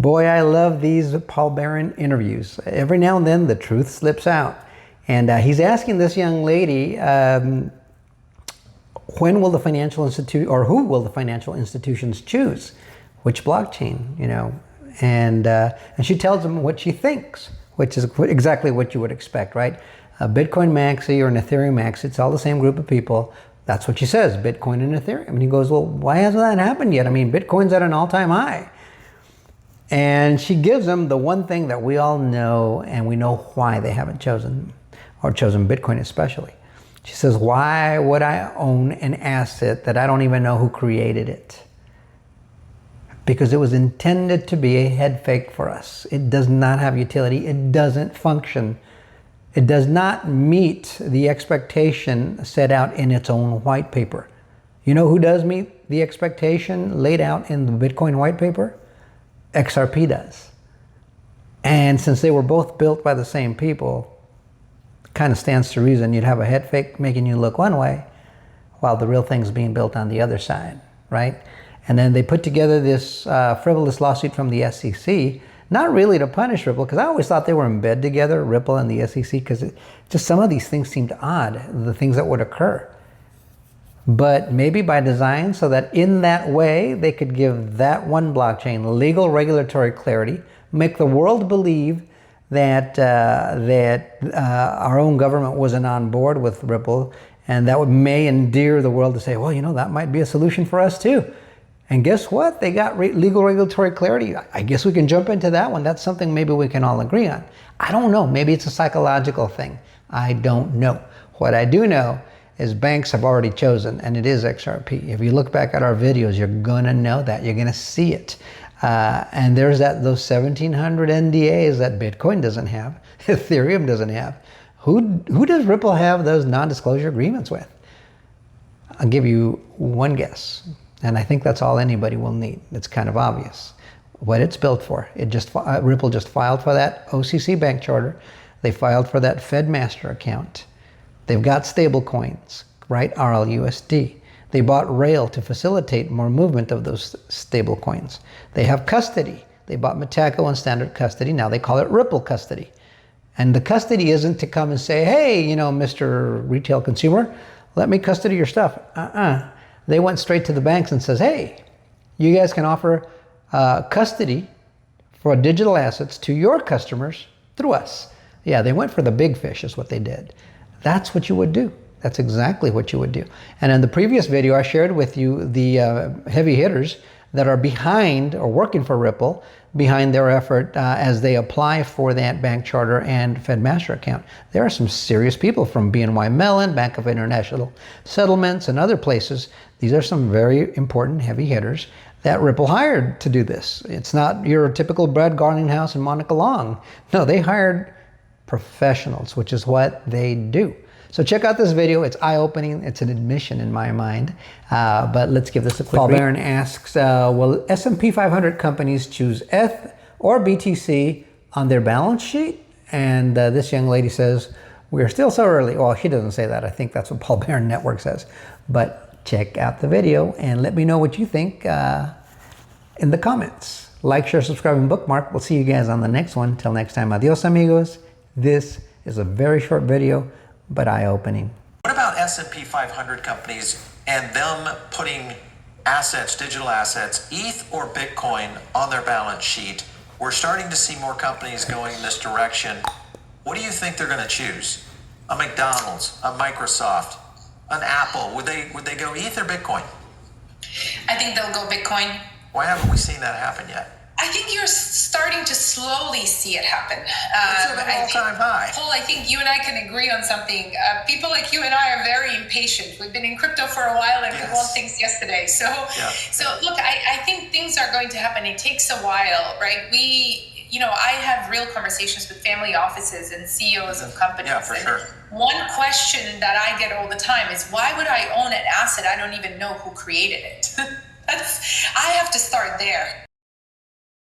Boy, I love these Paul Barron interviews. Every now and then the truth slips out. And he's asking this young lady, when will the financial institute, or who will the financial institutions choose? Which blockchain, you know? And she tells him what she thinks, which is exactly what you would expect, right? A Bitcoin maxi or an Ethereum maxi, it's all the same group of people. That's what she says, Bitcoin and Ethereum. And he goes, well, why hasn't that happened yet? I mean, Bitcoin's at an all-time high. And she gives them the one thing that we all know, and we know why they haven't chosen, or chosen Bitcoin especially. She says, why would I own an asset that I don't even know who created it? Because it was intended to be a head fake for us. It does not have utility. It doesn't function. It does not meet the expectation set out in its own white paper. You know who does meet the expectation laid out in the Bitcoin white paper? XRP does. And since they were both built by the same people, it kind of stands to reason you'd have a head fake making you look one way while the real thing's being built on the other side, right? And then they put together this frivolous lawsuit from the SEC, not really to punish Ripple, because I always thought they were in bed together, Ripple and the SEC, because just some of these things seemed odd, the things that would occur. But maybe by design, so that in that way they could give that one blockchain legal regulatory clarity, make the world believe that our own government wasn't on board with Ripple, and that may endear the world to say, well, you know, that might be a solution for us too. And guess what? They got legal regulatory clarity. I guess we can jump into that one. That's something maybe we can all agree on. I don't know. Maybe it's a psychological thing. I don't know. What I do know is banks have already chosen, and it is XRP. If you look back at our videos, you're gonna know that. You're gonna see it. And there's those 1,700 NDAs that Bitcoin doesn't have, Ethereum doesn't have. Who does Ripple have those non-disclosure agreements with? I'll give you one guess, and I think that's all anybody will need. It's kind of obvious what it's built for. Ripple just filed for that OCC bank charter. They filed for that Fed master account. They've got stable coins, right? RLUSD. They bought Rail to facilitate more movement of those stable coins. They have custody. They bought Metaco and Standard Custody. Now they call it Ripple Custody. And the custody isn't to come and say, hey, you know, Mr. Retail Consumer, let me custody your stuff. They went straight to the banks and says, hey, you guys can offer custody for digital assets to your customers through us. Yeah, they went for the big fish is what they did. That's what you would do. That's exactly what you would do. And in the previous video, I shared with you the heavy hitters that are behind or working for Ripple, behind their effort as they apply for that bank charter and Fed Master account. There are some serious people from BNY Mellon, Bank of International Settlements, and other places. These are some very important heavy hitters that Ripple hired to do this. It's not your typical Brad Garlinghouse and Monica Long. No, they hired professionals, which is what they do. So check out this video. It's eye-opening. It's an admission in my mind. But let's give this a quick read. Paul Barron asks, will S&P 500 companies choose ETH or BTC on their balance sheet? And this young lady says, we're still so early. Well, she doesn't say that. I think that's what Paul Barron Network says. But check out the video and let me know what you think in the comments. Like, share, subscribe, and bookmark. We'll see you guys on the next one. Till next time, adios, amigos. This is a very short video, but eye-opening. What about S&P 500 companies and them putting assets, digital assets, ETH or Bitcoin on their balance sheet? We're starting to see more companies going in this direction. What do you think they're going to choose? A McDonald's, a Microsoft, an Apple? Would they go ETH or Bitcoin? I think they'll go Bitcoin. Why haven't we seen that happen yet? I think you're starting to slowly see it happen. It's at an all-time high. Paul, I think you and I can agree on something. People like you and I are very impatient. We've been in crypto for a while and we want things yesterday. So look, I think things are going to happen. It takes a while, right? I have real conversations with family offices and CEOs of companies. Yeah, for sure. One question that I get all the time is, why would I own an asset I don't even know who created it? I have to start there.